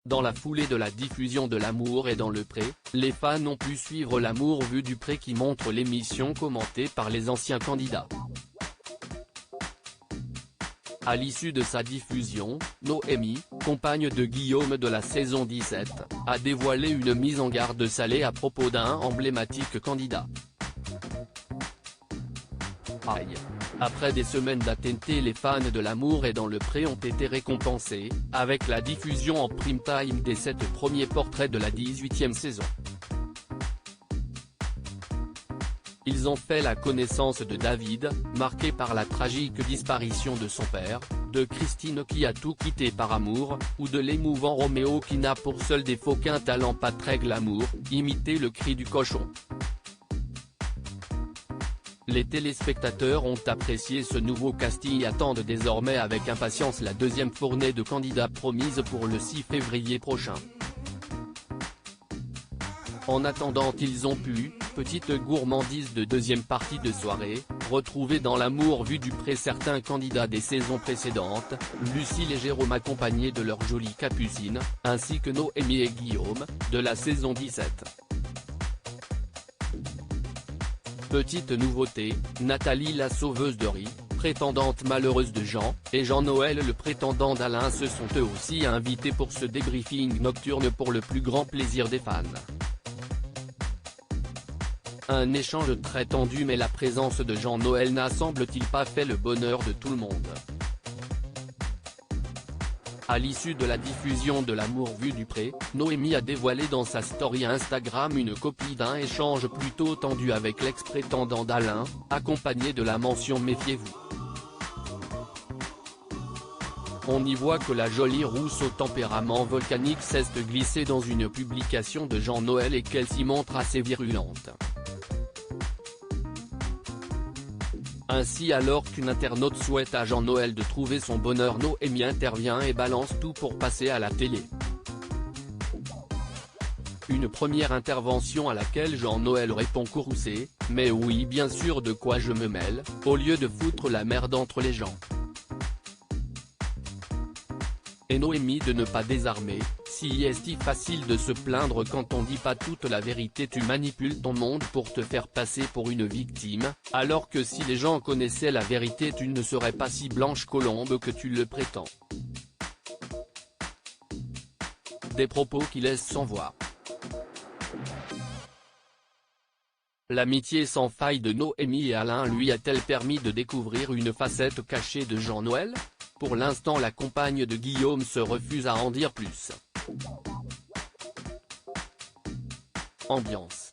Dans la foulée de la diffusion de L'amour est dans le pré, les fans ont pu suivre L'amour vu du pré qui montre l'émission commentée par les anciens candidats. À l'issue de sa diffusion, Noémie, compagne de Guillaume de la saison 17, a dévoilé une mise en garde salée à propos d'un emblématique candidat. Aïe. Après des semaines d'attente, les fans de L'amour est dans le pré ont été récompensés, avec la diffusion en prime time des 7 premiers portraits de la 18e saison. Ils ont fait la connaissance de David, marqué par la tragique disparition de son père, de Christine qui a tout quitté par amour, ou de l'émouvant Roméo qui n'a pour seul défaut qu'un talent pas très glamour, imiter le cri du cochon. Les téléspectateurs ont apprécié ce nouveau casting et attendent désormais avec impatience la deuxième fournée de candidats promise pour le 6 février prochain. En attendant, ils ont pu, petite gourmandise de deuxième partie de soirée, retrouver dans L'amour vu du pré certains candidats des saisons précédentes, Lucille et Jérôme accompagnés de leur jolie Capucine, ainsi que Noémie et Guillaume, de la saison 17. Petite nouveauté, Nathalie la sauveuse de riz, prétendante malheureuse de Jean, et Jean-Noël le prétendant d'Alain se sont eux aussi invités pour ce débriefing nocturne pour le plus grand plaisir des fans. Un échange très tendu, mais la présence de Jean-Noël n'a semble-t-il pas fait le bonheur de tout le monde. À l'issue de la diffusion de L'amour vu du pré, Noémie a dévoilé dans sa story Instagram une copie d'un échange plutôt tendu avec l'ex-prétendant d'Alain, accompagné de la mention « Méfiez-vous ». On y voit que la jolie rousse au tempérament volcanique s'est glissée dans une publication de Jean-Noël et qu'elle s'y montre assez virulente. Ainsi, alors qu'une internaute souhaite à Jean-Noël de trouver son bonheur, Noémie intervient et balance tout pour passer à la télé. Une première intervention à laquelle Jean-Noël répond courroucé, « Mais oui, bien sûr, de quoi je me mêle », au lieu de foutre la merde entre les gens. Et Noémie de ne pas désarmer, « Si est-il facile de se plaindre quand on dit pas toute la vérité, tu manipules ton monde pour te faire passer pour une victime, alors que si les gens connaissaient la vérité tu ne serais pas si blanche colombe que tu le prétends ». Des propos qui laissent sans voix. L'amitié sans faille de Noémie et Alain lui a-t-elle permis de découvrir une facette cachée de Jean-Noël ? Pour l'instant, la compagne de Guillaume se refuse à en dire plus. Ambiance.